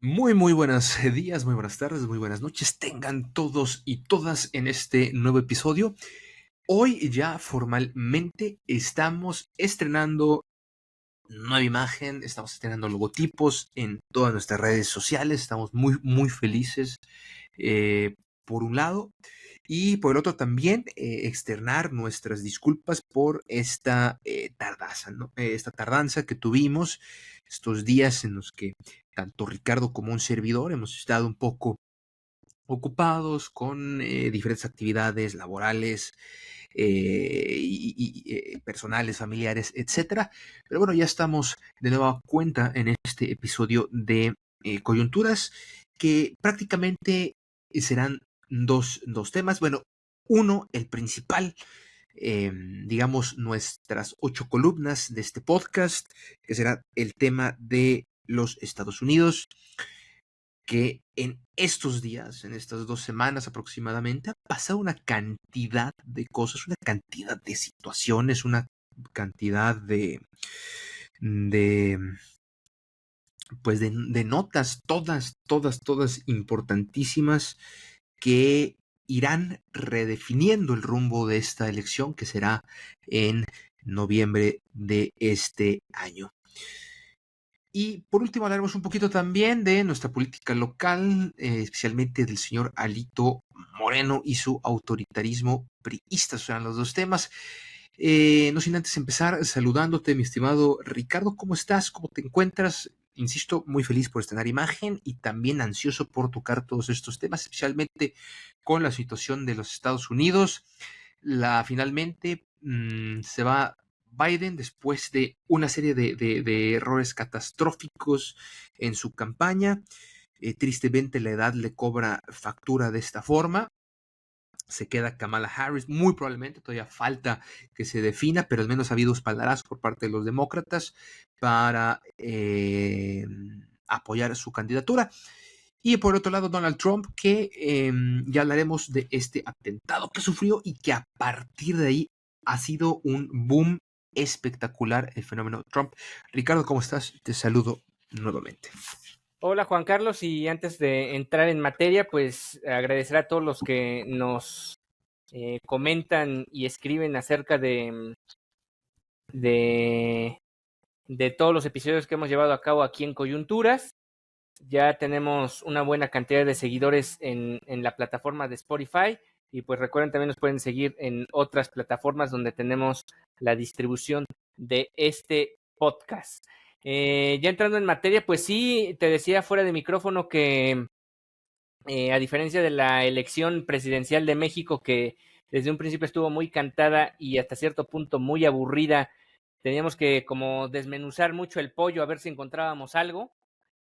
Muy buenos días, muy buenas tardes, muy buenas noches. Tengan todos y todas en este nuevo episodio. Hoy ya formalmente estamos estrenando nueva imagen, estamos estrenando logotipos en todas nuestras redes sociales. Estamos muy felices por un lado. Y por el otro también externar nuestras disculpas por esta tardanza, ¿no? Esta tardanza que tuvimos estos días en los que tanto Ricardo como un servidor hemos estado un poco ocupados con diferentes actividades laborales personales, familiares, etcétera. Pero bueno, ya estamos de nueva cuenta en este episodio de Coyunturas, que prácticamente serán dos temas. Bueno, uno, el principal, digamos, nuestras 8 columnas de este podcast, que será el tema de los Estados Unidos, que en estos días, en estas 2 semanas aproximadamente, ha pasado una cantidad de cosas, una cantidad de situaciones, una cantidad de pues de notas, todas importantísimas, que irán redefiniendo el rumbo de esta elección que será en noviembre de este año. Y por último hablaremos un poquito también de nuestra política local, especialmente del señor Alito Moreno y su autoritarismo priista. Serán los dos temas. No sin antes empezar saludándote, mi estimado Ricardo. ¿Cómo estás? ¿Cómo te encuentras? Insisto, muy feliz por estrenar imagen y también ansioso por tocar todos estos temas, especialmente con la situación de los Estados Unidos. Finalmente se va Biden después de una serie de errores catastróficos en su campaña. Tristemente la edad le cobra factura de esta forma. Se queda Kamala Harris, muy probablemente, todavía falta que se defina, pero al menos ha habido espaldarazos por parte de los demócratas para apoyar su candidatura. Y por otro lado, Donald Trump, que ya hablaremos de este atentado que sufrió y que a partir de ahí ha sido un boom espectacular el fenómeno Trump. Ricardo, ¿cómo estás? Te saludo nuevamente. Hola Juan Carlos, y antes de entrar en materia, pues agradecer a todos los que nos comentan y escriben acerca de, de todos los episodios que hemos llevado a cabo aquí en Coyunturas. Ya tenemos una buena cantidad de seguidores en la plataforma de Spotify, y pues recuerden, también nos pueden seguir en otras plataformas donde tenemos la distribución de este podcast. Ya entrando en materia, pues sí, te decía fuera de micrófono que a diferencia de la elección presidencial de México, que desde un principio estuvo muy cantada y hasta cierto punto muy aburrida, teníamos que como desmenuzar mucho el pollo a ver si encontrábamos algo,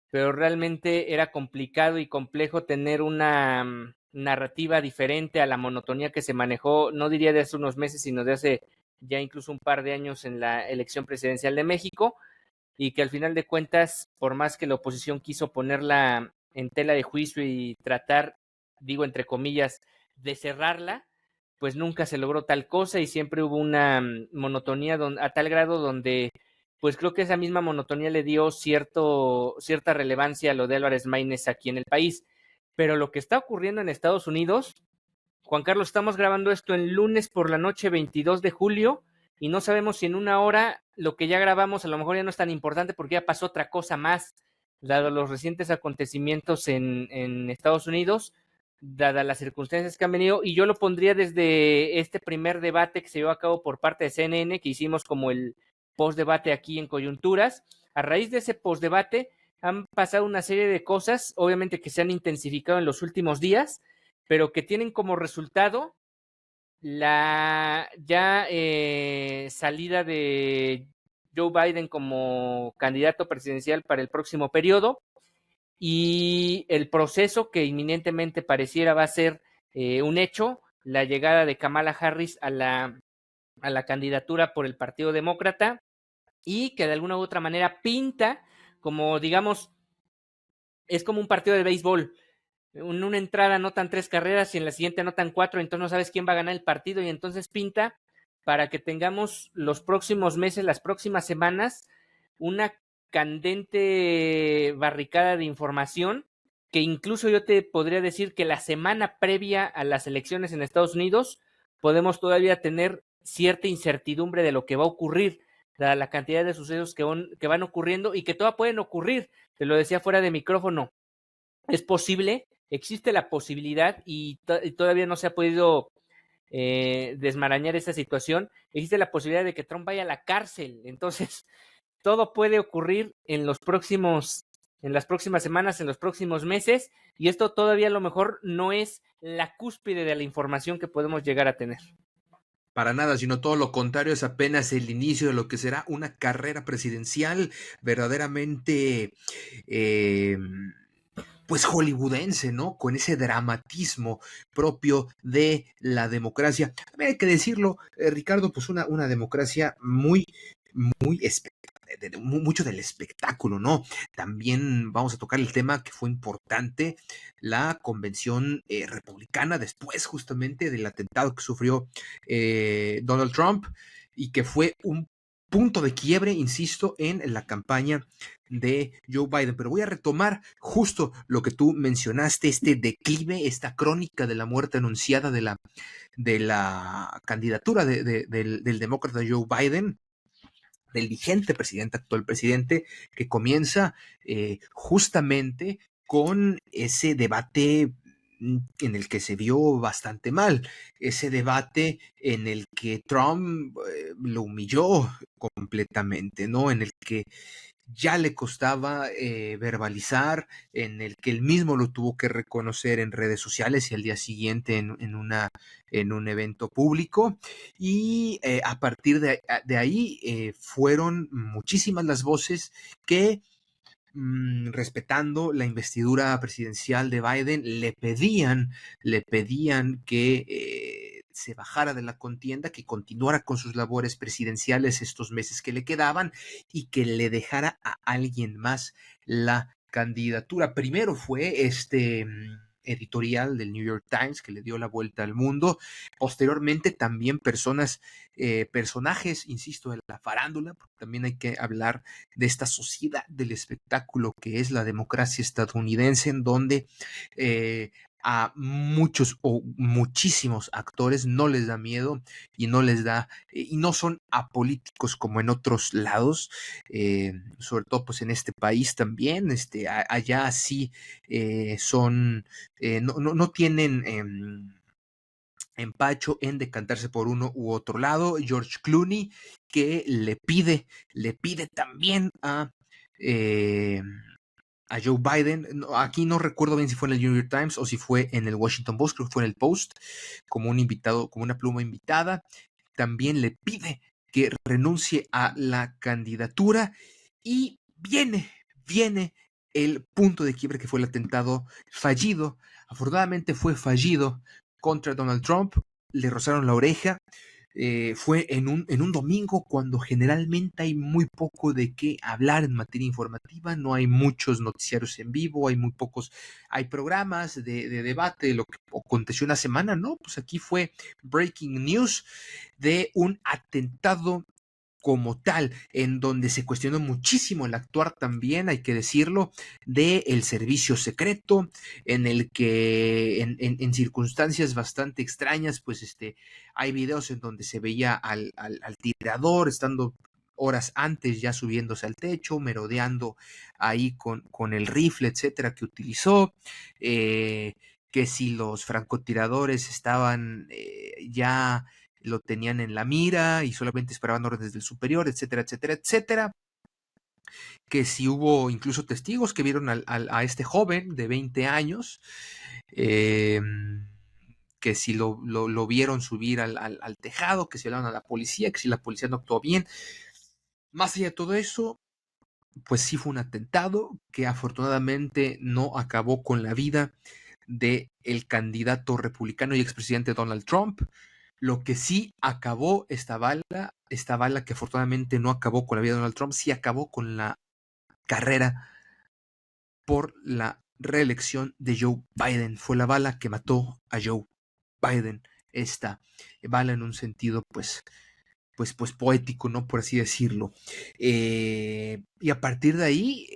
pero realmente era complicado y complejo tener una narrativa diferente a la monotonía que se manejó, no diría de hace unos meses, sino de hace ya incluso un par de años en la elección presidencial de México, y que al final de cuentas, por más que la oposición quiso ponerla en tela de juicio y tratar, digo entre comillas, de cerrarla, pues nunca se logró tal cosa, y siempre hubo una monotonía a tal grado donde pues creo que esa misma monotonía le dio cierta relevancia a lo de Álvarez Maínez aquí en el país. Pero lo que está ocurriendo en Estados Unidos, Juan Carlos, estamos grabando esto en lunes por la noche 22 de julio, y no sabemos si en una hora lo que ya grabamos a lo mejor ya no es tan importante porque ya pasó otra cosa más, dado los recientes acontecimientos en Estados Unidos, dadas las circunstancias que han venido. Y yo lo pondría desde este primer debate que se llevó a cabo por parte de CNN, que hicimos como el post-debate aquí en Coyunturas. A raíz de ese post-debate han pasado una serie de cosas, obviamente que se han intensificado en los últimos días, pero que tienen como resultado la ya salida de Joe Biden como candidato presidencial para el próximo periodo, y el proceso que inminentemente pareciera va a ser un hecho, la llegada de Kamala Harris a la candidatura por el Partido Demócrata, y que de alguna u otra manera pinta como, digamos, es como un partido de béisbol. En una entrada anotan 3 carreras y en la siguiente anotan 4, entonces no sabes quién va a ganar el partido, y entonces pinta para que tengamos los próximos meses, las próximas semanas, una candente barricada de información que incluso yo te podría decir que la semana previa a las elecciones en Estados Unidos podemos todavía tener cierta incertidumbre de lo que va a ocurrir, la cantidad de sucesos que van ocurriendo y que todavía pueden ocurrir. Te lo decía fuera de micrófono, es posible, existe la posibilidad y todavía no se ha podido desmarañar esta situación, existe la posibilidad de que Trump vaya a la cárcel. Entonces, todo puede ocurrir en las próximas semanas, en los próximos meses, y esto todavía a lo mejor no es la cúspide de la información que podemos llegar a tener. Para nada, sino todo lo contrario, es apenas el inicio de lo que será una carrera presidencial verdaderamente, eh, pues hollywoodense, ¿no? Con ese dramatismo propio de la democracia. También hay que decirlo, Ricardo, pues una democracia muy, muy mucho del espectáculo, ¿no? También vamos a tocar el tema que fue importante, la convención republicana después justamente del atentado que sufrió Donald Trump y que fue un punto de quiebre, insisto, en la campaña de Joe Biden. Pero voy a retomar justo lo que tú mencionaste, este declive, esta crónica de la muerte anunciada de la candidatura del demócrata Joe Biden, del vigente presidente, actual presidente, que comienza justamente con ese debate en el que se vio bastante mal, ese debate en el que Trump lo humilló completamente, ¿no? En el que ya le costaba verbalizar, en el que él mismo lo tuvo que reconocer en redes sociales y al día siguiente en un evento público. Y a partir de ahí fueron muchísimas las voces que respetando la investidura presidencial de Biden, le pedían que se bajara de la contienda, que continuara con sus labores presidenciales estos meses que le quedaban y que le dejara a alguien más la candidatura. Primero fue este editorial del New York Times que le dio la vuelta al mundo. Posteriormente también personajes, insisto, de la farándula, porque también hay que hablar de esta sociedad del espectáculo que es la democracia estadounidense, en donde a muchos o muchísimos actores no les da miedo y no les da y no son apolíticos como en otros lados, sobre todo pues en este país también, allá sí son, no tienen empacho en decantarse por uno u otro lado. George Clooney, que le pide también a Joe Biden, aquí no recuerdo bien si fue en el New York Times o si fue en el Washington Post, creo que fue en el Post, como un invitado, como una pluma invitada, también le pide que renuncie a la candidatura y viene el punto de quiebre que fue el atentado fallido. Afortunadamente fue fallido contra Donald Trump, le rozaron la oreja. Fue en un domingo cuando generalmente hay muy poco de qué hablar en materia informativa, no hay muchos noticiarios en vivo, hay programas de debate de lo que aconteció una semana, ¿no? Pues aquí fue breaking news de un atentado como tal, en donde se cuestionó muchísimo el actuar también, hay que decirlo, del servicio secreto, en el que en circunstancias bastante extrañas, pues hay videos en donde se veía al tirador estando horas antes ya subiéndose al techo, merodeando ahí con el rifle, etcétera, que utilizó, que si los francotiradores estaban ya lo tenían en la mira y solamente esperaban órdenes del superior, etcétera, etcétera, etcétera. Que si hubo incluso testigos que vieron a este joven de 20 años, que si lo vieron subir al tejado, que si hablaron a la policía, que si la policía no actuó bien. Más allá de todo eso, pues sí fue un atentado que afortunadamente no acabó con la vida del candidato republicano y expresidente Donald Trump. Lo que sí acabó esta bala que afortunadamente no acabó con la vida de Donald Trump, sí acabó con la carrera por la reelección de Joe Biden. Fue la bala que mató a Joe Biden. Esta bala en un sentido, pues, pues poético, ¿no? Por así decirlo. Y a partir de ahí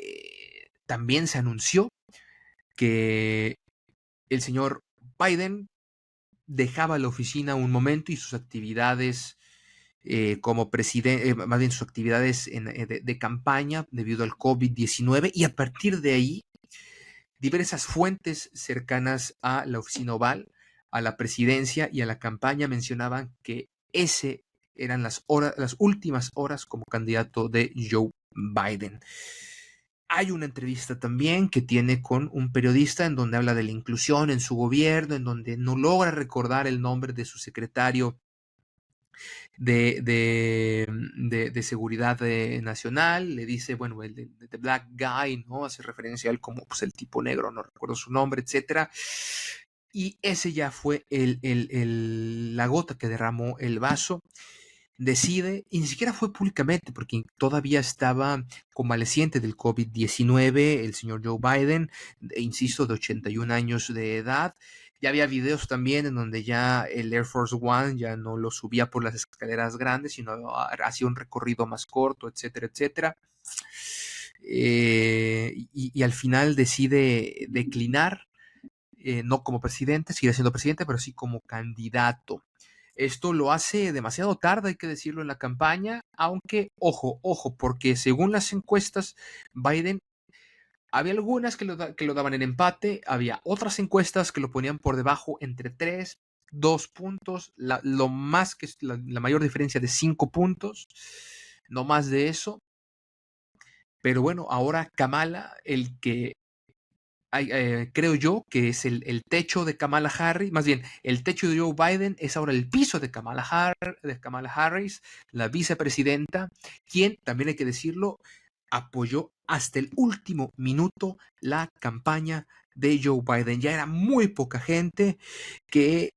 también se anunció que el señor Biden dejaba la oficina un momento y sus actividades como presidente, más bien sus actividades de campaña debido al COVID-19, y a partir de ahí diversas fuentes cercanas a la oficina oval, a la presidencia y a la campaña mencionaban que ese eran las últimas horas como candidato de Joe Biden. Hay una entrevista también que tiene con un periodista en donde habla de la inclusión en su gobierno, en donde no logra recordar el nombre de su secretario de seguridad nacional. Le dice, bueno, el de Black Guy, ¿no? Hace referencia a él como pues, el tipo negro, no recuerdo su nombre, etcétera. Y ese ya fue la gota que derramó el vaso. Decide, y ni siquiera fue públicamente, porque todavía estaba convaleciente del COVID-19, el señor Joe Biden, insisto, de 81 años de edad. Ya había videos también en donde ya el Air Force One ya no lo subía por las escaleras grandes, sino hacía un recorrido más corto, etcétera, etcétera. Y al final decide declinar, no como presidente, sigue siendo presidente, pero sí como candidato. Esto lo hace demasiado tarde, hay que decirlo, en la campaña, aunque, ojo, porque según las encuestas, Biden, había algunas que lo daban en empate, había otras encuestas que lo ponían por debajo entre 3, 2 puntos, lo más que la mayor diferencia de 5 puntos, no más de eso. Pero bueno, ahora Kamala, el que creo yo que es el techo de Kamala Harris, más bien, el techo de Joe Biden es ahora el piso de Kamala Harris, la vicepresidenta, quien, también hay que decirlo, apoyó hasta el último minuto la campaña de Joe Biden. Ya era muy poca gente que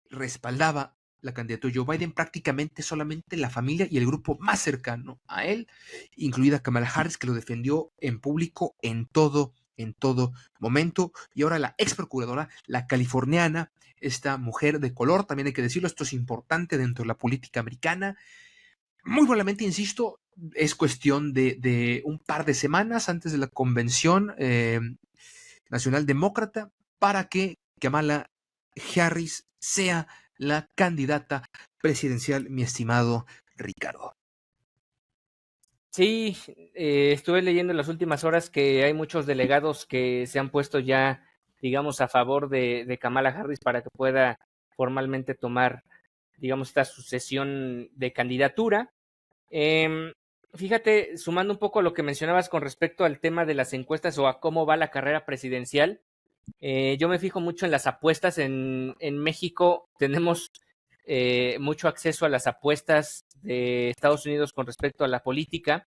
respaldaba la candidatura de Joe Biden, prácticamente solamente la familia y el grupo más cercano a él, incluida Kamala Harris, que lo defendió en público en todo momento. Y ahora la ex procuradora, la californiana, esta mujer de color, también hay que decirlo, esto es importante dentro de la política americana. Muy probablemente, insisto, es cuestión de un par de semanas antes de la convención nacional demócrata para que Kamala Harris sea la candidata presidencial, mi estimado Ricardo. Sí, estuve leyendo en las últimas horas que hay muchos delegados que se han puesto ya, digamos, a favor de Kamala Harris para que pueda formalmente tomar, digamos, esta sucesión de candidatura. Fíjate, sumando un poco a lo que mencionabas con respecto al tema de las encuestas o a cómo va la carrera presidencial, yo me fijo mucho en las apuestas. En México tenemos mucho acceso a las apuestas de Estados Unidos con respecto a la política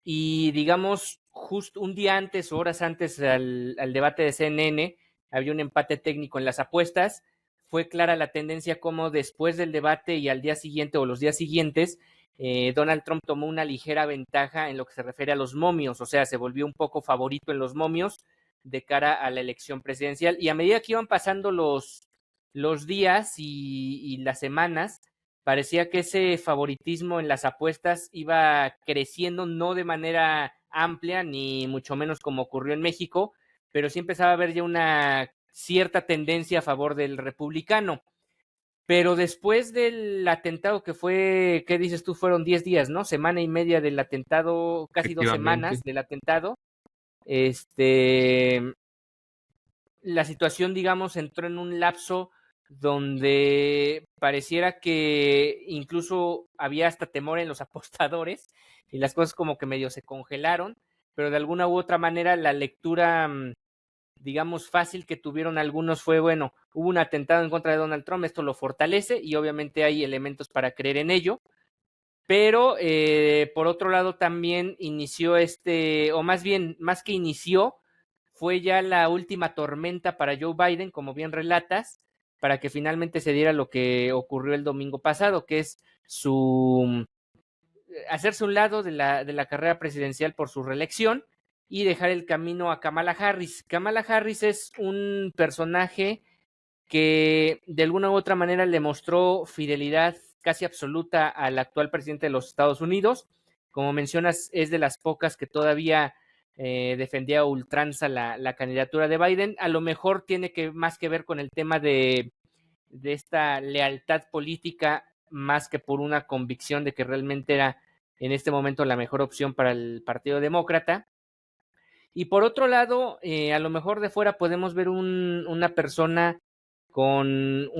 y digamos, justo un día antes o horas antes al debate de CNN había un empate técnico en las apuestas. Fue clara la tendencia como después del debate y al día siguiente o los días siguientes, Donald Trump tomó una ligera ventaja en lo que se refiere a los momios, o sea, se volvió un poco favorito en los momios de cara a la elección presidencial. Y a medida que iban pasando los días y las semanas, parecía que ese favoritismo en las apuestas iba creciendo, no de manera amplia, ni mucho menos como ocurrió en México, pero sí empezaba a haber ya una cierta tendencia a favor del republicano. Pero después del atentado que fue, ¿qué dices tú? Fueron 10 días, ¿no? Semana y media del atentado, casi 2 semanas Efectivamente. del atentado. La situación, digamos, entró en un lapso donde pareciera que incluso había hasta temor en los apostadores y las cosas como que medio se congelaron, pero de alguna u otra manera la lectura, digamos, fácil que tuvieron algunos fue, bueno, hubo un atentado en contra de Donald Trump, esto lo fortalece y obviamente hay elementos para creer en ello, pero por otro lado también inició o más bien, más que inició, fue ya la última tormenta para Joe Biden, como bien relatas, para que finalmente se diera lo que ocurrió el domingo pasado, que es su hacerse un lado de la carrera presidencial por su reelección y dejar el camino a Kamala Harris. Kamala Harris es un personaje que de alguna u otra manera le mostró fidelidad casi absoluta al actual presidente de los Estados Unidos. Como mencionas, es de las pocas que todavía defendía a ultranza la candidatura de Biden. A lo mejor tiene más que ver con el tema de esta lealtad política, más que por una convicción de que realmente era en este momento la mejor opción para el Partido Demócrata. Y por otro lado, a lo mejor de fuera podemos ver una persona con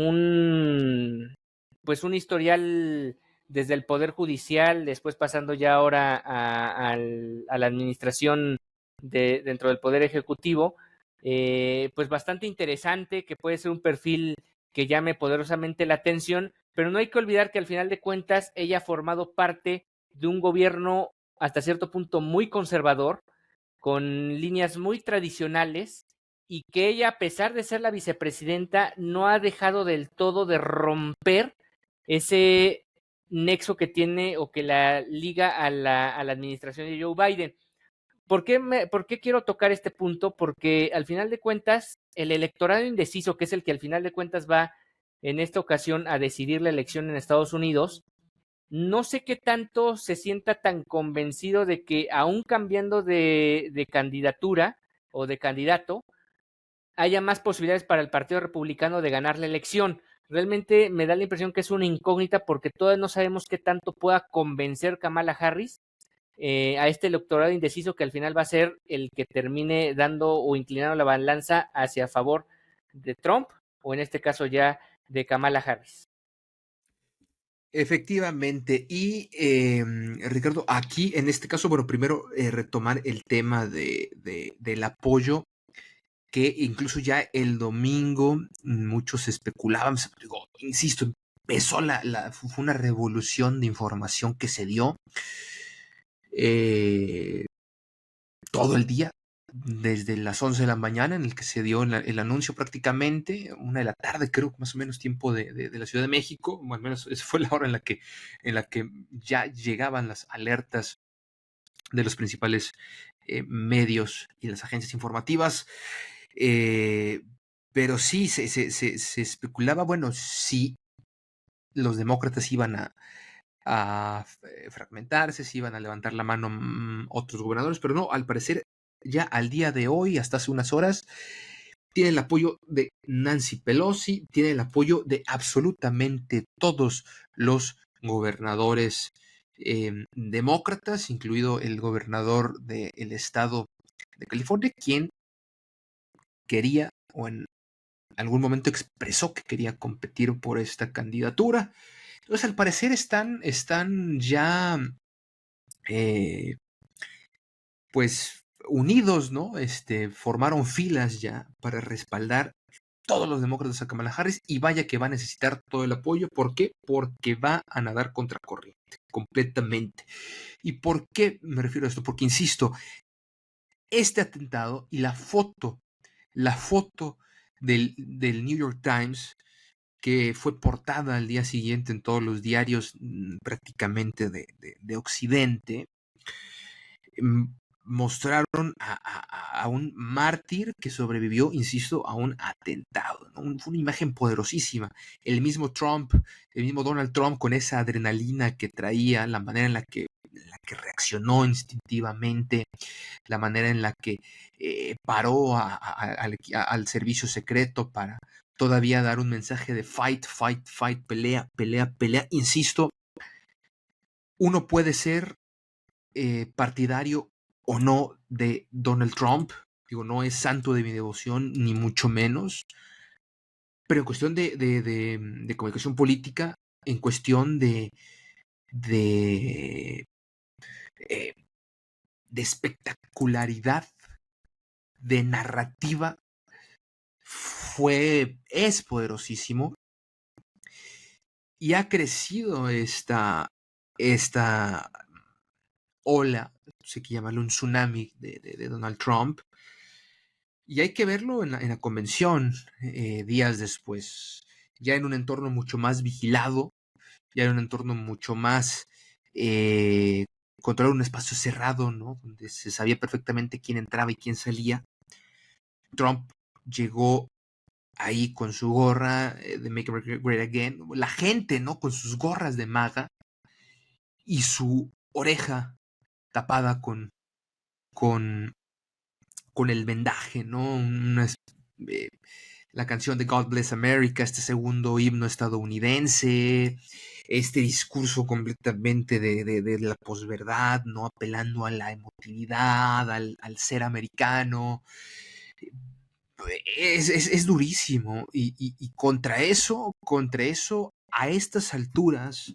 pues un historial desde el Poder Judicial, después pasando ya ahora a la administración dentro del Poder Ejecutivo, pues bastante interesante, que puede ser un perfil que llame poderosamente la atención, pero no hay que olvidar que al final de cuentas ella ha formado parte de un gobierno hasta cierto punto muy conservador, con líneas muy tradicionales, y que ella, a pesar de ser la vicepresidenta, no ha dejado del todo de romper ese nexo que tiene o que la liga a la administración de Joe Biden. ¿Por qué quiero tocar este punto? Porque al final de cuentas, el electorado indeciso, que es el que al final de cuentas va en esta ocasión a decidir la elección en Estados Unidos, no sé qué tanto se sienta tan convencido de que aún cambiando de candidatura o de candidato, haya más posibilidades para el Partido Republicano de ganar la elección. Realmente me da la impresión que es una incógnita, porque todavía no sabemos qué tanto pueda convencer Kamala Harris a este electorado indeciso, que al final va a ser el que termine dando o inclinando la balanza hacia favor de Trump, o en este caso ya de Kamala Harris. Efectivamente, y Ricardo, aquí en este caso, bueno, primero retomar el tema del apoyo, que incluso ya el domingo muchos especulaban, digo, insisto, fue una revolución de información que se dio todo el día, desde las 11 de la mañana, en el que se dio el anuncio prácticamente, 1 de la tarde, creo, más o menos tiempo de la Ciudad de México, o al menos esa fue la hora en la que ya llegaban las alertas de los principales medios y las agencias informativas. Pero sí, se especulaba, bueno, si los demócratas iban a fragmentarse, si iban a levantar la mano otros gobernadores, pero no, al parecer ya al día de hoy, hasta hace unas horas, tiene el apoyo de Nancy Pelosi, tiene el apoyo de absolutamente todos los gobernadores demócratas, incluido el gobernador del estado de California, quien quería o en algún momento expresó que quería competir por esta candidatura. Entonces, al parecer están ya pues unidos, ¿no? Formaron filas ya para respaldar todos los demócratas a Kamala Harris, y vaya que va a necesitar todo el apoyo. ¿Por qué? Porque va a nadar contra corriente, completamente. ¿Y por qué me refiero a esto? Porque, insisto, este atentado y la foto del New York Times, que fue portada al día siguiente en todos los diarios prácticamente de Occidente, mostraron a un mártir que sobrevivió, insisto, a un atentado, ¿no? Fue una imagen poderosísima. El mismo Donald Trump, con esa adrenalina que traía, la manera en la que reaccionó instintivamente, la manera en la que paró al servicio secreto para todavía dar un mensaje de fight, fight, fight, pelea, pelea, pelea. Insisto, uno puede ser partidario o no de Donald Trump, digo, no es santo de mi devoción, ni mucho menos, pero en cuestión de comunicación política, en cuestión de, eh, de espectacularidad, de narrativa, es poderosísimo, y ha crecido esta ola, no sé qué llamarlo, un tsunami de Donald Trump. Y hay que verlo en la convención días después, ya en un entorno mucho más vigilado, ya en un entorno mucho más controlar, un espacio cerrado, ¿no? Donde se sabía perfectamente quién entraba y quién salía. Trump llegó ahí con su gorra de Make America Great Again, la gente, ¿no? Con sus gorras de MAGA y su oreja tapada con, con el vendaje, ¿no? Eh, la canción de God Bless America, este segundo himno estadounidense, este discurso completamente de la posverdad, ¿no? Apelando a la emotividad, al ser americano. Es durísimo. Y contra eso, a estas alturas,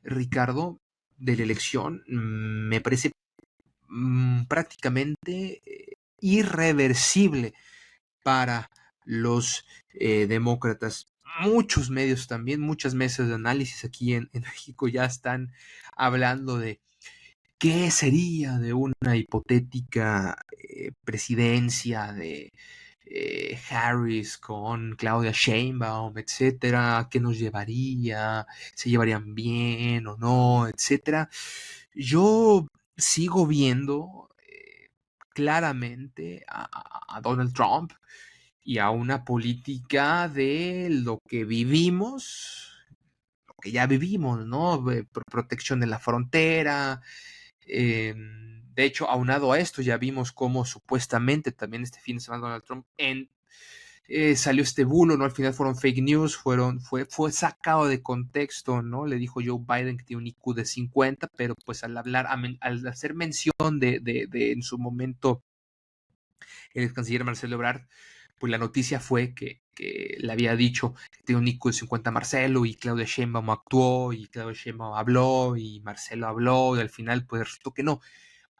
Ricardo, de la elección, me parece prácticamente irreversible para los demócratas. Muchos medios también, muchas mesas de análisis aquí en México ya están hablando de qué sería de una hipotética presidencia de Harris con Claudia Sheinbaum, etcétera, qué nos llevaría, se llevarían bien o no, etcétera. Yo sigo viendo claramente a Donald Trump y a una política de lo que vivimos, lo que ya vivimos, ¿no? Protección de la frontera. De hecho, aunado a esto, ya vimos cómo supuestamente también este fin de semana Donald Trump salió este bulo, ¿no? Al final fueron fake news, fue sacado de contexto, ¿no? Le dijo Joe Biden que tiene un IQ de 50, pero pues al hablar, al hacer mención de en su momento el ex canciller Marcelo Ebrard, pues la noticia fue que le había dicho que tiene un IQ de 50 Marcelo y Claudia Sheinbaum actuó y Claudia Sheinbaum habló y Marcelo habló y al final pues resultó que no.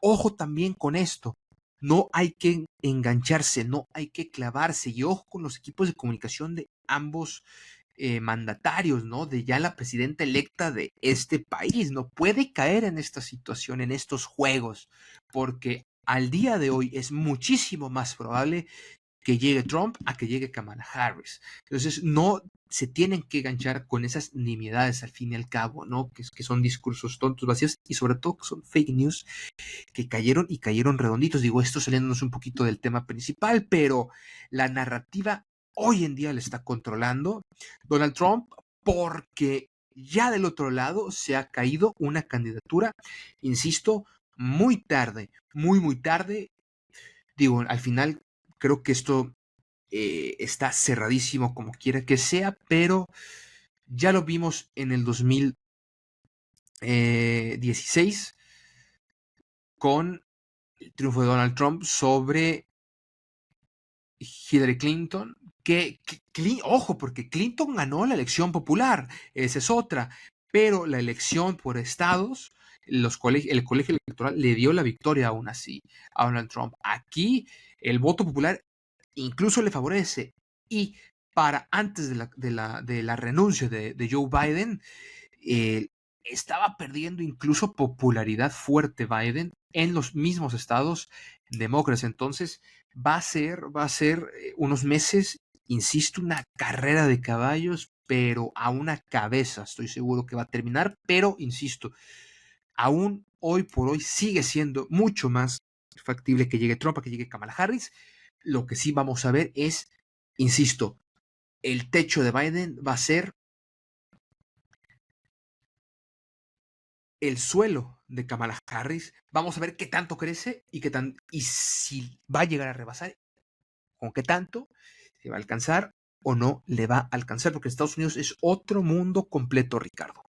Ojo también con esto, no hay que engancharse, no hay que clavarse y ojo con los equipos de comunicación de ambos mandatarios, ¿no? De ya la presidenta electa de este país, no puede caer en esta situación, en estos juegos, porque al día de hoy es muchísimo más probable que llegue Trump a que llegue Kamala Harris. Entonces, no se tienen que enganchar con esas nimiedades al fin y al cabo, ¿no? Que son discursos tontos, vacíos y sobre todo que son fake news que cayeron y cayeron redonditos. Digo, esto saliéndonos un poquito del tema principal, pero la narrativa hoy en día le está controlando Donald Trump porque ya del otro lado se ha caído una candidatura, insisto, muy tarde, muy tarde. Digo, al final creo que esto está cerradísimo como quiera que sea, pero ya lo vimos en el 2016 con el triunfo de Donald Trump sobre Hillary Clinton, ojo, porque Clinton ganó la elección popular, esa es otra, pero la elección por estados, el colegio electoral le dio la victoria aún así a Donald Trump. Aquí el voto popular incluso le favorece y para antes de la renuncia de Joe Biden, eh, estaba perdiendo incluso popularidad fuerte Biden en los mismos estados demócratas. Entonces va a ser unos meses, insisto, una carrera de caballos, pero a una cabeza estoy seguro que va a terminar, pero insisto, aún hoy por hoy sigue siendo mucho más factible que llegue Trump, a que llegue Kamala Harris. Lo que sí vamos a ver es, insisto, el techo de Biden va a ser el suelo de Kamala Harris. Vamos a ver qué tanto crece y si va a llegar a rebasar, con qué tanto, si va a alcanzar o no le va a alcanzar, porque Estados Unidos es otro mundo completo, Ricardo.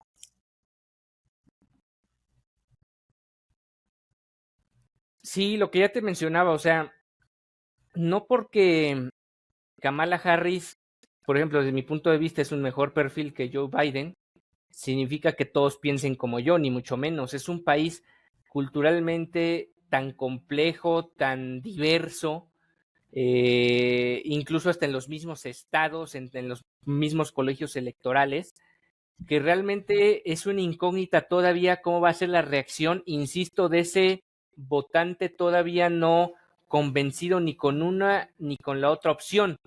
Sí, lo que ya te mencionaba, o sea, no porque Kamala Harris, por ejemplo, desde mi punto de vista, es un mejor perfil que Joe Biden, significa que todos piensen como yo, ni mucho menos. Es un país culturalmente tan complejo, tan diverso, incluso hasta en los mismos estados, en los mismos colegios electorales, que realmente es una incógnita todavía cómo va a ser la reacción, insisto, de ese votante todavía no convencido ni con una ni con la otra opción.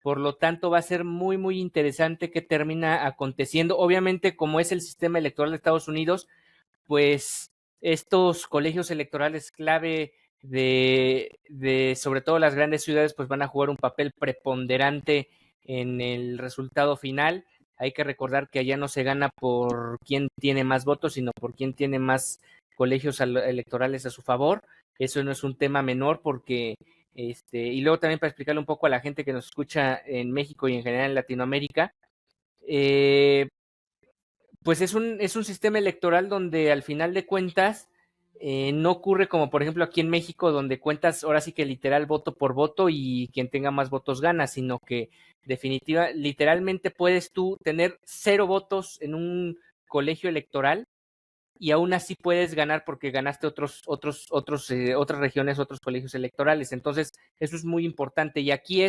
Por lo tanto, va a ser muy interesante qué termina aconteciendo. Obviamente, como es el sistema electoral de Estados Unidos, pues estos colegios electorales clave sobre todo las grandes ciudades, pues van a jugar un papel preponderante en el resultado final. Hay que recordar que allá no se gana por quién tiene más votos, sino por quién tiene más colegios electorales a su favor. Eso no es un tema menor porque, y luego también para explicarle un poco a la gente que nos escucha en México y en general en Latinoamérica, eh, pues es un sistema electoral donde al final de cuentas no ocurre como por ejemplo aquí en México, donde cuentas ahora sí que literal voto por voto y quien tenga más votos gana, sino que literalmente puedes tú tener 0 votos en un colegio electoral y aún así puedes ganar porque ganaste otras regiones, otros colegios electorales. Entonces, eso es muy importante. Y aquí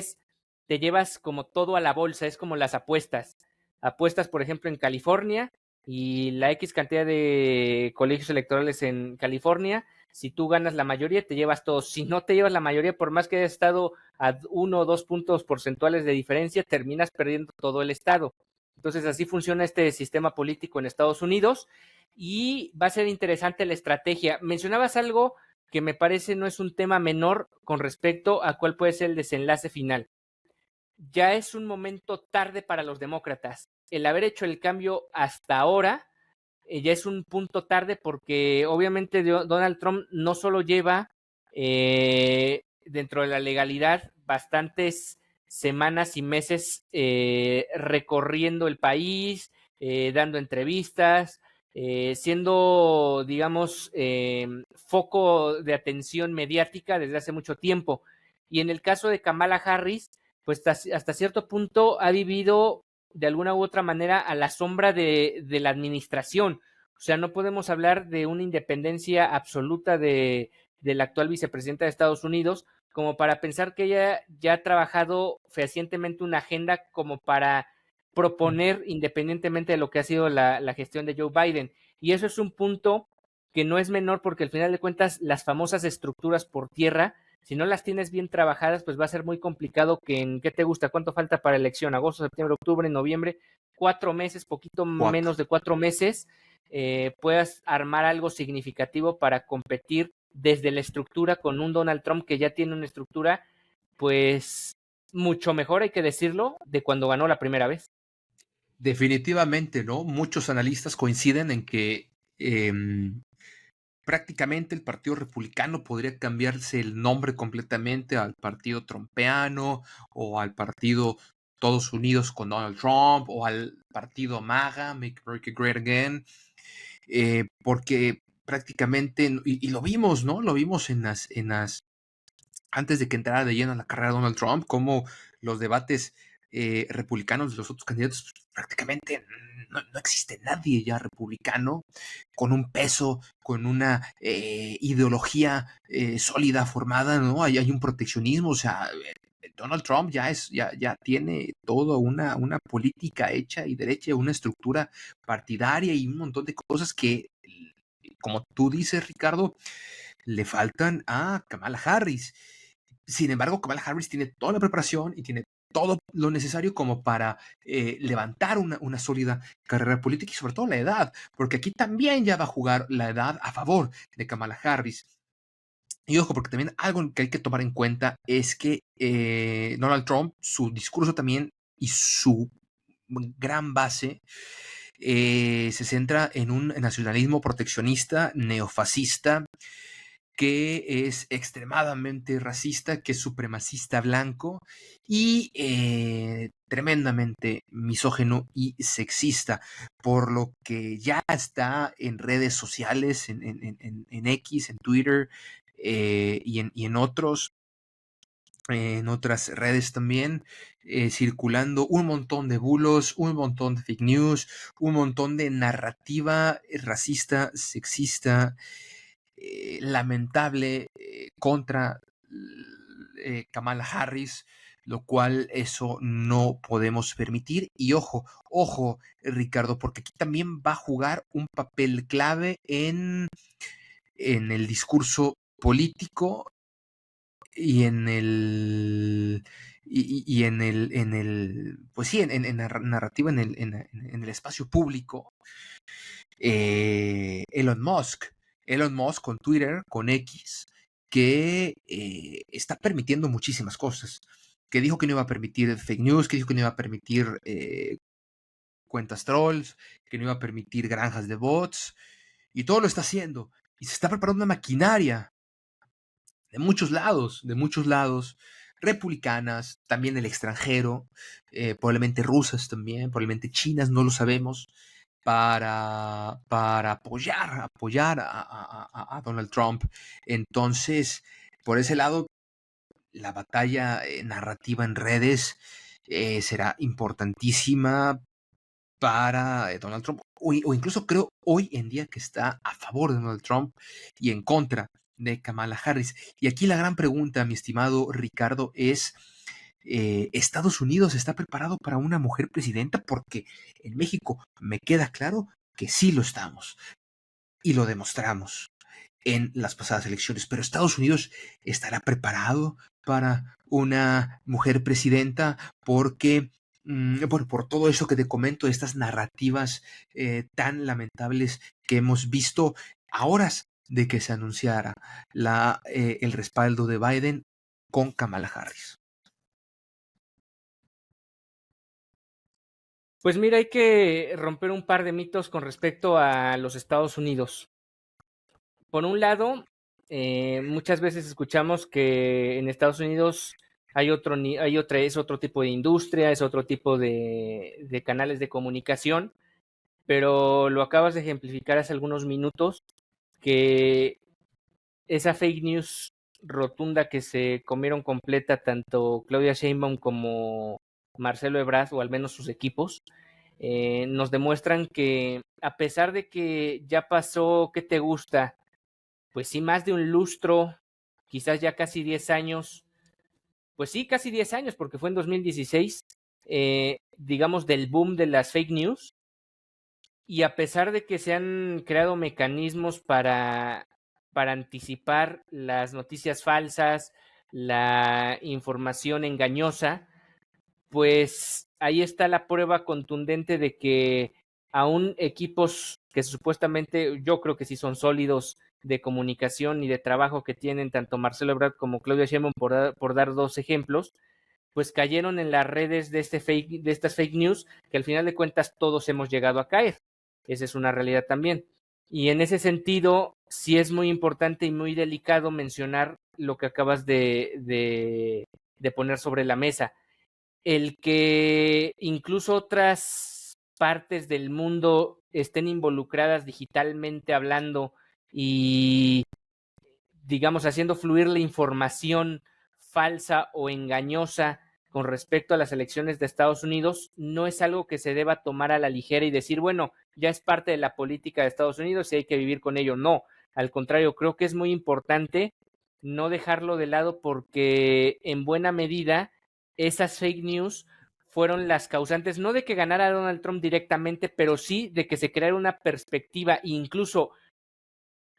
te llevas como todo a la bolsa, es como las apuestas. Apuestas, por ejemplo, en California y la X cantidad de colegios electorales en California. Si tú ganas la mayoría, te llevas todos. Si no te llevas la mayoría, por más que hayas estado a 1 o 2 puntos porcentuales de diferencia, terminas perdiendo todo el estado. Entonces, así funciona este sistema político en Estados Unidos y va a ser interesante la estrategia. Mencionabas algo que me parece no es un tema menor con respecto a cuál puede ser el desenlace final. Ya es un momento tarde para los demócratas. El haber hecho el cambio hasta ahora ya es un punto tarde porque obviamente Donald Trump no solo lleva dentro de la legalidad bastantes semanas y meses recorriendo el país, dando entrevistas, siendo, digamos, foco de atención mediática desde hace mucho tiempo. Y en el caso de Kamala Harris, pues hasta cierto punto ha vivido de alguna u otra manera a la sombra de la administración. O sea, no podemos hablar de una independencia absoluta de la actual vicepresidenta de Estados Unidos como para pensar que ella ya ha trabajado fehacientemente una agenda como para proponer independientemente de lo que ha sido la gestión de Joe Biden. Y eso es un punto que no es menor porque al final de cuentas las famosas estructuras por tierra, si no las tienes bien trabajadas, pues va a ser muy complicado que en qué te gusta, cuánto falta para elección, agosto, septiembre, octubre, noviembre, 4 meses, poquito 4. menos de 4 meses, puedas armar algo significativo para competir desde la estructura con un Donald Trump que ya tiene una estructura, pues mucho mejor, hay que decirlo, de cuando ganó la primera vez. Definitivamente, ¿no? Muchos analistas coinciden en que prácticamente el Partido Republicano podría cambiarse el nombre completamente al Partido Trumpeano o al Partido Todos Unidos con Donald Trump o al Partido MAGA, Make America Great Again, porque prácticamente, y lo vimos, ¿no? Lo vimos antes de que entrara de lleno a la carrera Donald Trump, como los debates republicanos de los otros candidatos, pues, prácticamente no existe nadie ya republicano con un peso, con una ideología sólida formada, ¿no? Hay un proteccionismo, o sea, Donald Trump ya tiene toda una política hecha y derecha, una estructura partidaria y un montón de cosas que, como tú dices, Ricardo, le faltan a Kamala Harris. Sin embargo, Kamala Harris tiene toda la preparación y tiene todo lo necesario como para levantar una sólida carrera política y sobre todo la edad, porque aquí también ya va a jugar la edad a favor de Kamala Harris. Y ojo, porque también algo que hay que tomar en cuenta es que Donald Trump, su discurso también y su gran base se centra en un nacionalismo proteccionista, neofascista, que es extremadamente racista, que es supremacista blanco y tremendamente misógeno y sexista, por lo que ya está en redes sociales, en X, en Twitter y en otras redes también, circulando un montón de bulos, un montón de fake news, un montón de narrativa racista, sexista, lamentable contra Kamala Harris, lo cual eso no podemos permitir. Y ojo, Ricardo, porque aquí también va a jugar un papel clave en el discurso político y en el y en el pues sí en la narrativa en el espacio público. Elon Musk con Twitter, con X, que está permitiendo muchísimas cosas. que dijo que no iba a permitir fake news, que dijo que no iba a permitir cuentas trolls, que no iba a permitir granjas de bots, y todo lo está haciendo. Y se está preparando una maquinaria de muchos lados, republicanas, también el extranjero, probablemente rusas también, probablemente chinas, no lo sabemos, para apoyar a Donald Trump. Entonces, por ese lado, la batalla narrativa en redes será importantísima para Donald Trump, o incluso creo hoy en día que está a favor de Donald Trump y en contra de Kamala Harris. Y aquí la gran pregunta, mi estimado Ricardo, es, ¿Estados Unidos está preparado para una mujer presidenta? Porque en México me queda claro que sí lo estamos y lo demostramos en las pasadas elecciones, pero Estados Unidos estará preparado para una mujer presidenta porque, bueno, por todo eso que te comento, estas narrativas tan lamentables que hemos visto a horas de que se anunciara el respaldo de Biden con Kamala Harris. Pues mira, hay que romper un par de mitos con respecto a los Estados Unidos. Por un lado, muchas veces escuchamos que en Estados Unidos es otro tipo de industria, es otro tipo de canales de comunicación, pero lo acabas de ejemplificar hace algunos minutos, que esa fake news rotunda que se comieron completa tanto Claudia Sheinbaum como Marcelo Ebrard, o al menos sus equipos, nos demuestran que a pesar de que ya pasó, ¿qué te gusta? Pues sí, más de un lustro, quizás ya casi 10 años, pues sí, casi 10 años, porque fue en 2016, digamos, del boom de las fake news, y a pesar de que se han creado mecanismos para anticipar las noticias falsas, la información engañosa, pues ahí está la prueba contundente de que aún equipos que supuestamente yo creo que sí son sólidos de comunicación y de trabajo que tienen tanto Marcelo Ebrard como Claudia Sheinbaum, por dar dos ejemplos, pues cayeron en las redes de estas fake news, que al final de cuentas todos hemos llegado a caer. Esa es una realidad también. Y en ese sentido, sí es muy importante y muy delicado mencionar lo que acabas de poner sobre la mesa. El que incluso otras partes del mundo estén involucradas digitalmente hablando y, digamos, haciendo fluir la información falsa o engañosa con respecto a las elecciones de Estados Unidos, no es algo que se deba tomar a la ligera y decir, bueno, ya es parte de la política de Estados Unidos y hay que vivir con ello. No, al contrario, creo que es muy importante no dejarlo de lado, porque en buena medida esas fake news fueron las causantes, no de que ganara Donald Trump directamente, pero sí de que se creara una perspectiva, incluso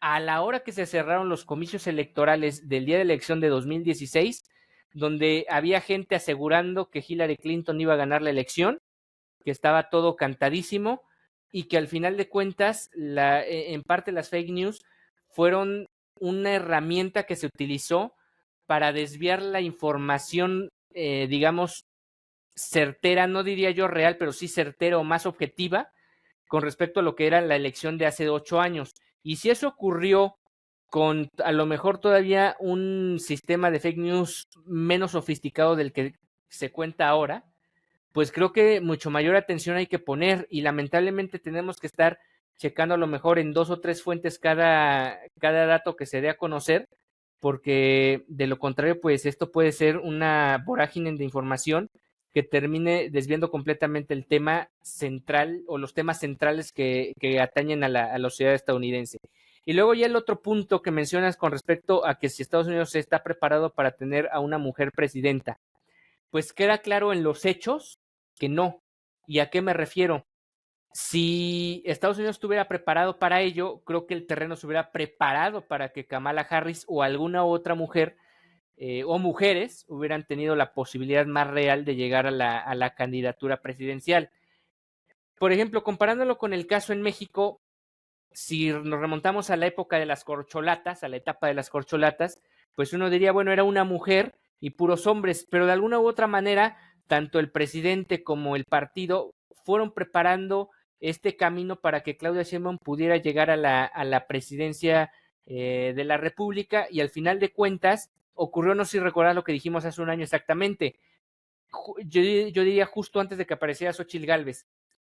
a la hora que se cerraron los comicios electorales del día de elección de 2016, donde había gente asegurando que Hillary Clinton iba a ganar la elección, que estaba todo cantadísimo, y que al final de cuentas, en parte las fake news fueron una herramienta que se utilizó para desviar la información, digamos, certera, no diría yo real, pero sí certera o más objetiva con respecto a lo que era la elección de hace 8 años. Y si eso ocurrió con a lo mejor todavía un sistema de fake news menos sofisticado del que se cuenta ahora, pues creo que mucho mayor atención hay que poner, y lamentablemente tenemos que estar checando a lo mejor en 2 o 3 fuentes cada dato que se dé a conocer, porque de lo contrario, pues esto puede ser una vorágine de información que termine desviando completamente el tema central o los temas centrales que atañen a la sociedad estadounidense. Y luego ya el otro punto que mencionas con respecto a que si Estados Unidos está preparado para tener a una mujer presidenta, pues queda claro en los hechos que no. ¿Y a qué me refiero? Si Estados Unidos estuviera preparado para ello, creo que el terreno se hubiera preparado para que Kamala Harris o alguna otra mujer o mujeres hubieran tenido la posibilidad más real de llegar a la candidatura presidencial. Por ejemplo, comparándolo con el caso en México, si nos remontamos a la época de las corcholatas, a la etapa de las corcholatas, pues uno diría, bueno, era una mujer y puros hombres, pero de alguna u otra manera, tanto el presidente como el partido fueron preparando este camino para que Claudia Sheinbaum pudiera llegar a la presidencia de la República, y al final de cuentas ocurrió, no sé si recordás lo que dijimos hace un año exactamente, yo diría justo antes de que apareciera Xochitl Gálvez,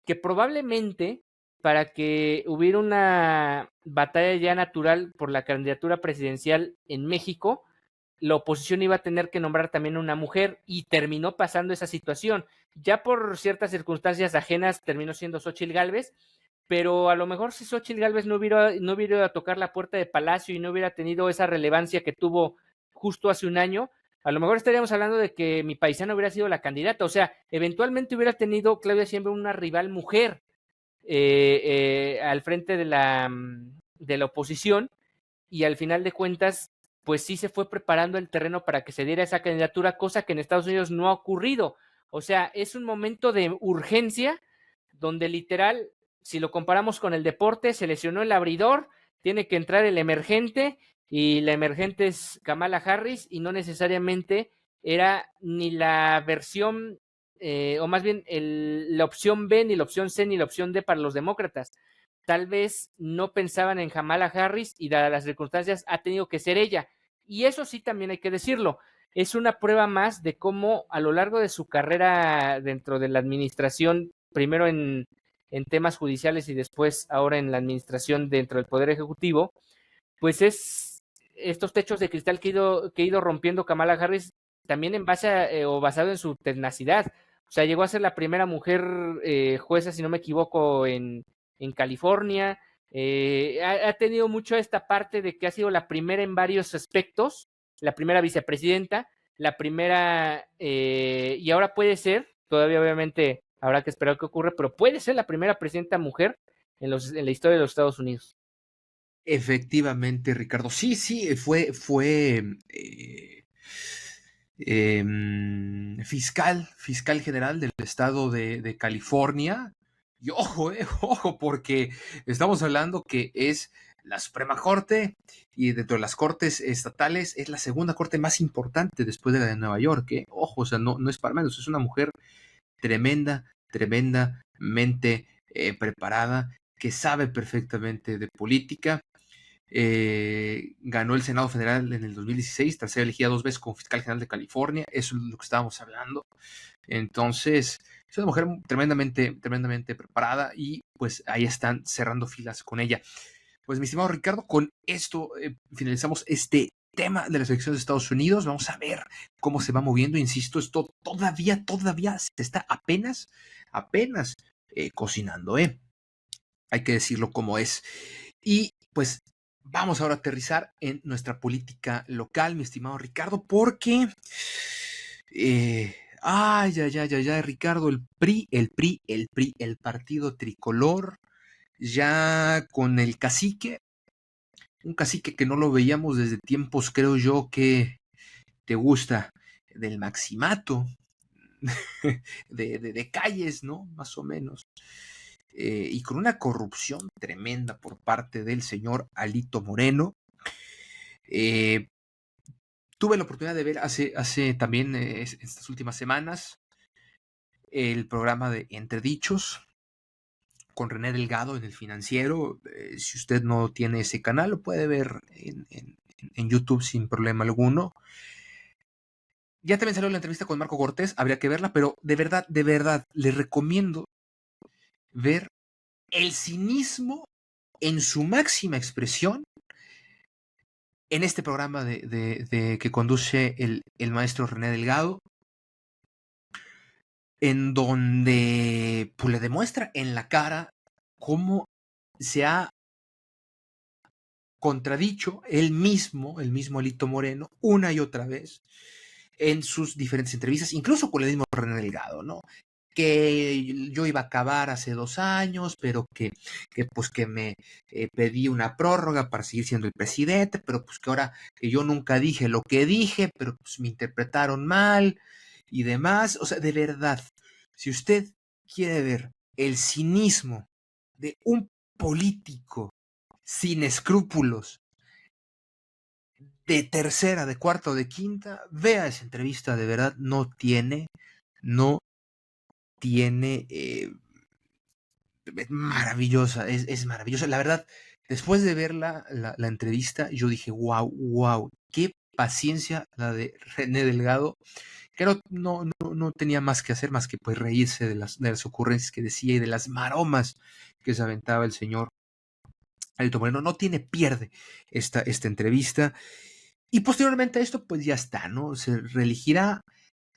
que probablemente para que hubiera una batalla ya natural por la candidatura presidencial en México, la oposición iba a tener que nombrar también a una mujer, y terminó pasando esa situación. Ya por ciertas circunstancias ajenas terminó siendo Xochitl Gálvez, pero a lo mejor si Xochitl Gálvez no hubiera ido a tocar la puerta de Palacio y no hubiera tenido esa relevancia que tuvo justo hace un año, a lo mejor estaríamos hablando de que mi paisana hubiera sido la candidata. O sea, eventualmente hubiera tenido Claudia Sheinbaum una rival mujer al frente de la oposición, y al final de cuentas, pues sí se fue preparando el terreno para que se diera esa candidatura, cosa que en Estados Unidos no ha ocurrido. O sea, es un momento de urgencia donde literal, si lo comparamos con el deporte, se lesionó el abridor, tiene que entrar el emergente, y la emergente es Kamala Harris, y no necesariamente era ni la versión, o más bien la opción B, ni la opción C, ni la opción D para los demócratas. Tal vez no pensaban en Kamala Harris, y dadas las circunstancias ha tenido que ser ella. Y eso sí, también hay que decirlo, es una prueba más de cómo a lo largo de su carrera dentro de la administración, primero en temas judiciales y después ahora en la administración dentro del Poder Ejecutivo, pues es estos techos de cristal que ha ido rompiendo Kamala Harris, también en base o basado en su tenacidad. O sea, llegó a ser la primera mujer jueza, si no me equivoco, en California. Ha tenido mucho esta parte de que ha sido la primera en varios aspectos, la primera vicepresidenta, la primera, y ahora puede ser, todavía obviamente habrá que esperar qué ocurre, pero puede ser la primera presidenta mujer en la historia de los Estados Unidos. Efectivamente, Ricardo. Sí, sí, fue fiscal general del estado de California. Y ojo, ojo, porque estamos hablando que es la Suprema Corte, y dentro de las cortes estatales es la segunda corte más importante después de la de Nueva York. Ojo, o sea, no, no es para menos, es una mujer tremenda, tremendamente preparada, que sabe perfectamente de política. Ganó el Senado Federal en el 2016 tras ser elegida 2 veces como fiscal general de California. Eso es lo que estábamos hablando. Entonces, es una mujer tremendamente preparada, y pues ahí están cerrando filas con ella. Pues mi estimado Ricardo, con esto finalizamos este tema de las elecciones de Estados Unidos. Vamos a ver cómo se va moviendo. Insisto, esto todavía se está apenas cocinando, hay que decirlo como es. Y pues vamos ahora a aterrizar en nuestra política local, mi estimado Ricardo, porque Ricardo, el partido tricolor, ya con el cacique, un cacique que no lo veíamos desde tiempos, creo yo, que te gusta, del Maximato, de Calles, ¿no? Más o menos. Y con una corrupción tremenda por parte del señor Alito Moreno. Tuve la oportunidad de ver hace también estas últimas semanas el programa de Entredichos con René Delgado en El Financiero. Si usted no tiene ese canal, lo puede ver en YouTube sin problema alguno. Ya también salió la entrevista con Marco Cortés, habría que verla, pero de verdad, les recomiendo ver el cinismo en su máxima expresión en este programa que conduce el maestro René Delgado, en donde pues, le demuestra en la cara cómo se ha contradicho el mismo Alito Moreno, una y otra vez en sus diferentes entrevistas, incluso con el mismo René Delgado, ¿no? Que yo iba a acabar hace 2 años, pero pues que me pedí una prórroga para seguir siendo el presidente, pero pues que ahora que yo nunca dije lo que dije, pero pues me interpretaron mal y demás. O sea, de verdad, si usted quiere ver el cinismo de un político sin escrúpulos de tercera, de cuarta o de quinta, vea esa entrevista, de verdad, no tiene, maravillosa, es maravillosa. La verdad, después de ver la entrevista, yo dije, wow, qué paciencia la de René Delgado, que no tenía más que hacer más que pues reírse de las ocurrencias que decía y de las maromas que se aventaba el señor Alito Moreno. No tiene pierde esta entrevista. Y posteriormente a esto, pues ya está, ¿no? Se reelegirá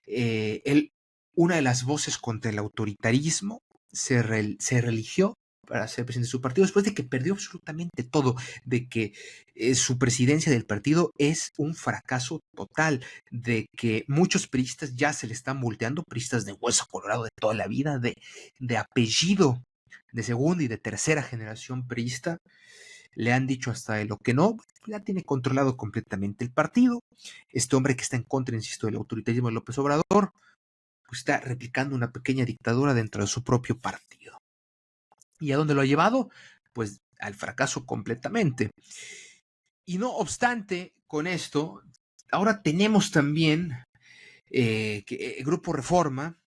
él, una de las voces contra el autoritarismo, se reeligió para ser presidente de su partido después de que perdió absolutamente todo, de que su presidencia del partido es un fracaso total, de que muchos priistas ya se le están volteando, priistas de hueso colorado de toda la vida, de apellido de segunda y de tercera generación priista, le han dicho hasta de lo que no, ya tiene controlado completamente el partido. Este hombre que está en contra, insisto, del autoritarismo de López Obrador, pues está replicando una pequeña dictadura dentro de su propio partido. ¿Y a dónde lo ha llevado? Pues al fracaso completamente. Y no obstante, con esto, ahora tenemos también que el Grupo Reforma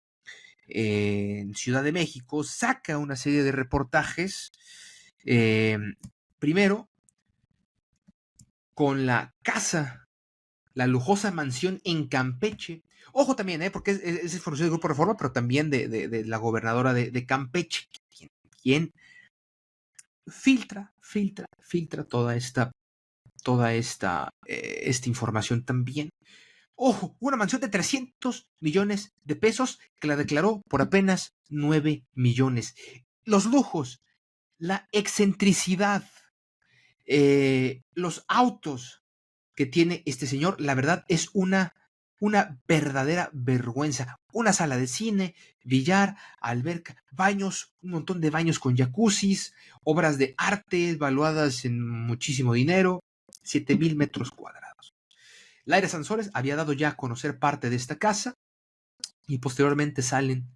en Ciudad de México saca una serie de reportajes, primero con la casa, la lujosa mansión en Campeche. Ojo también, porque es información del Grupo Reforma, pero también de la gobernadora de Campeche, quien filtra esta información también. Ojo, una mansión de 300 millones de pesos que la declaró por apenas 9 millones. Los lujos, la excentricidad, los autos que tiene este señor, la verdad es una verdadera vergüenza. Una sala de cine, billar, alberca, baños, un montón de baños con jacuzzis, obras de arte valuadas en muchísimo dinero, 7,000 metros cuadrados. Laira Sansores había dado ya a conocer parte de esta casa y posteriormente salen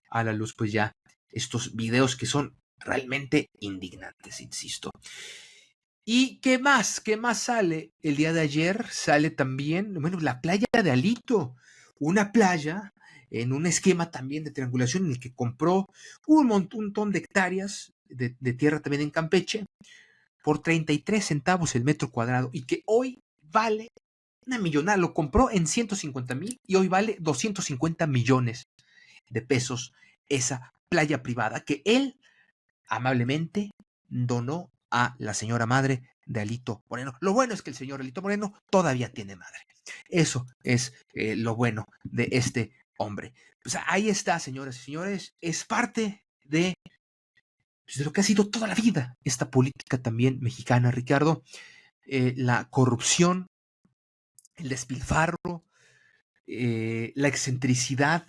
a la luz pues ya estos videos que son realmente indignantes, insisto. ¿Y qué más? ¿Qué más sale? El día de ayer sale también, bueno, la playa de Alito, una playa en un esquema también de triangulación en el que compró un montón de hectáreas de tierra también en Campeche por 33 centavos el metro cuadrado y que hoy vale una millonada. Lo compró en 150,000 y hoy vale 250 millones de pesos esa playa privada que él amablemente donó a la señora madre de Alito Moreno. Lo bueno es que el señor Alito Moreno todavía tiene madre. Eso es lo bueno de este hombre. Pues ahí está, señoras y señores. Es parte pues, de lo que ha sido toda la vida esta política también mexicana, Ricardo. La corrupción, el despilfarro, la excentricidad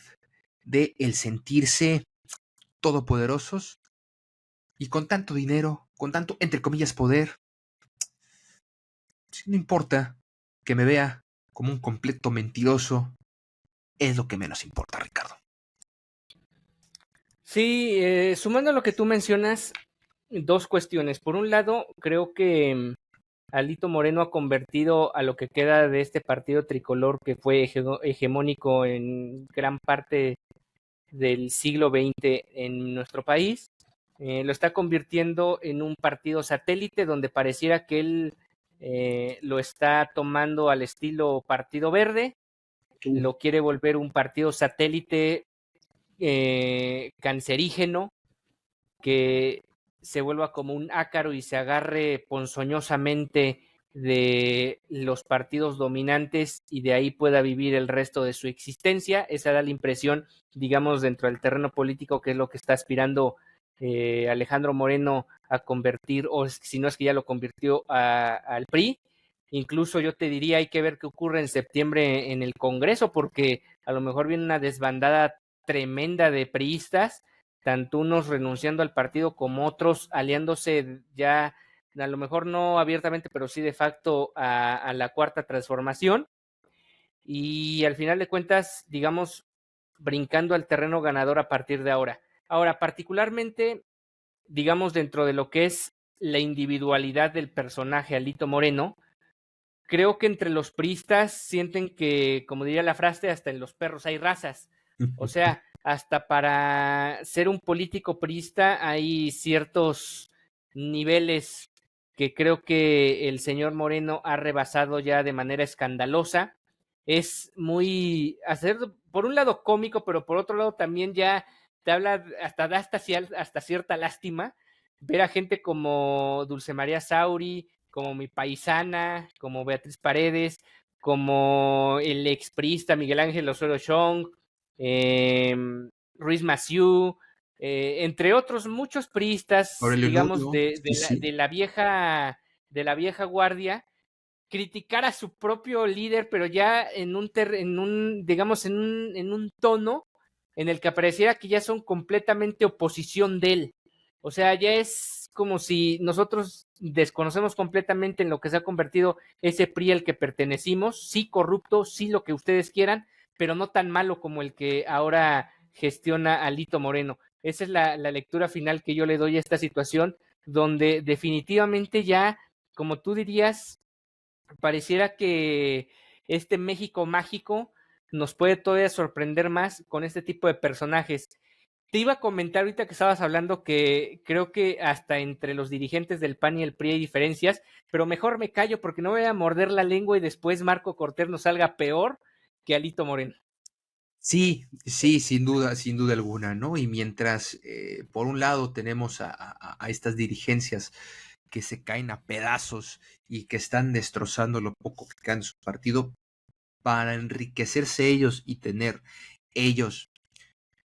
de el sentirse todopoderosos y con tanto dinero, con tanto, entre comillas, poder. No importa que me vea como un completo mentiroso, es lo que menos importa, Ricardo. Sí, sumando a lo que tú mencionas, dos cuestiones. Por un lado, creo que Alito Moreno ha convertido a lo que queda de este partido tricolor que fue hegemónico en gran parte del siglo XX en nuestro país, lo está convirtiendo en un partido satélite donde pareciera que él lo está tomando al estilo Partido Verde, lo quiere volver un partido satélite cancerígeno que se vuelva como un ácaro y se agarre ponzoñosamente de los partidos dominantes y de ahí pueda vivir el resto de su existencia. Esa da la impresión, digamos, dentro del terreno político, que es lo que está aspirando Alejandro Moreno a convertir, o si no es que ya lo convirtió al PRI. Incluso yo te diría, hay que ver qué ocurre en septiembre en el Congreso, porque a lo mejor viene una desbandada tremenda de priistas, tanto unos renunciando al partido como otros aliándose ya, a lo mejor no abiertamente, pero sí de facto a la cuarta transformación. Y al final de cuentas, digamos, brincando al terreno ganador a partir de ahora. Ahora, particularmente, digamos, dentro de lo que es la individualidad del personaje Alito Moreno, creo que entre los priistas sienten que, como diría la frase, hasta en los perros hay razas. O sea, hasta para ser un político priista hay ciertos niveles que creo que el señor Moreno ha rebasado ya de manera escandalosa. Es muy, hacer, por un lado cómico, pero por otro lado también ya te habla, hasta da hasta cierta lástima ver a gente como Dulce María Sauri, como mi paisana, como Beatriz Paredes, como el expriista Miguel Ángel Osorio Chong, Ruiz Massieu, entre otros muchos priistas, Aurelio digamos, Nuño, sí, sí. de la vieja guardia, criticar a su propio líder, pero ya en un digamos, en un tono en el que pareciera que ya son completamente oposición de él. O sea, ya es como si nosotros desconocemos completamente en lo que se ha convertido ese PRI al que pertenecimos, sí corrupto, sí lo que ustedes quieran, pero no tan malo como el que ahora gestiona Alito Moreno. Esa es la lectura final que yo le doy a esta situación, donde definitivamente ya, como tú dirías, pareciera que este México mágico nos puede todavía sorprender más con este tipo de personajes. Te iba a comentar ahorita que estabas hablando que creo que hasta entre los dirigentes del PAN y el PRI hay diferencias, pero mejor me callo porque no voy a morder la lengua y después Marco Cortés nos salga peor que Alito Moreno. Sí, sí, sin duda alguna, ¿no? Y mientras, por un lado, tenemos a estas dirigencias que se caen a pedazos y que están destrozando lo poco que queda en su partido para enriquecerse ellos y tener ellos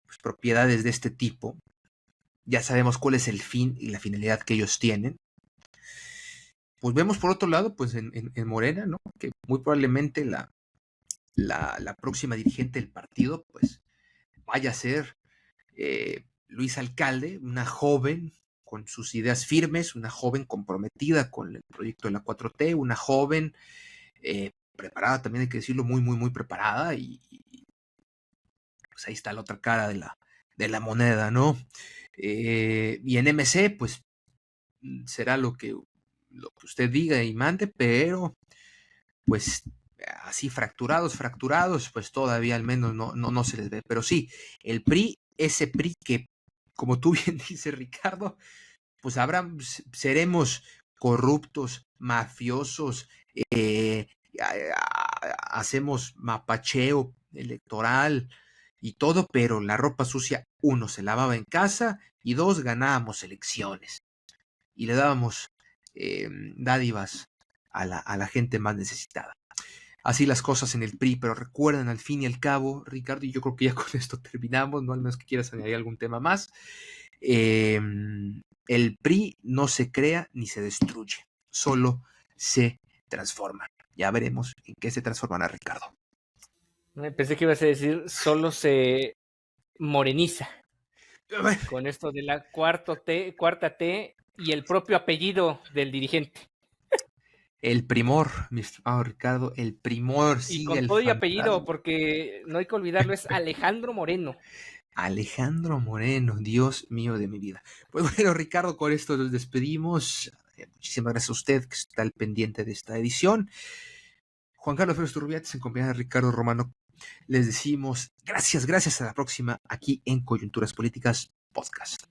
pues, propiedades de este tipo, ya sabemos cuál es el fin y la finalidad que ellos tienen. Pues vemos por otro lado, pues en Morena, ¿no? Que muy probablemente la próxima dirigente del partido, pues vaya a ser Luis Alcalde, una joven con sus ideas firmes, una joven comprometida con el proyecto de la 4T, una joven preparada, también hay que decirlo, muy preparada, y pues ahí está la otra cara de la moneda, ¿no? Y en MC, pues será lo que usted diga y mande, pero pues así fracturados, pues todavía al menos no se les ve. Pero sí, el PRI, ese PRI que, como tú bien dices, Ricardo, pues seremos corruptos, mafiosos, eh, hacemos mapacheo electoral y todo, pero la ropa sucia, uno, se lavaba en casa y dos, ganábamos elecciones y le dábamos dádivas a la gente más necesitada. Así las cosas en el PRI, pero recuerden al fin y al cabo, Ricardo, y yo creo que ya con esto terminamos, no al menos que quieras añadir algún tema más. El PRI no se crea ni se destruye, solo se transforma. Ya veremos en qué se transformará, Ricardo. Pensé que ibas a decir solo se moreniza con esto de la cuarta T y el propio apellido del dirigente. El primor, mi estimado Ricardo, el primor Y sigue con el todo y apellido, fantasma. porque no hay que olvidarlo, es Alejandro Moreno. Alejandro Moreno, Dios mío de mi vida. Pues bueno, Ricardo, con esto nos despedimos. Muchísimas gracias a usted que está al pendiente de esta edición. Juan Carlos Flores Turbiates, en compañía de Ricardo Romano, les decimos gracias, a la próxima aquí en Coyunturas Políticas Podcast.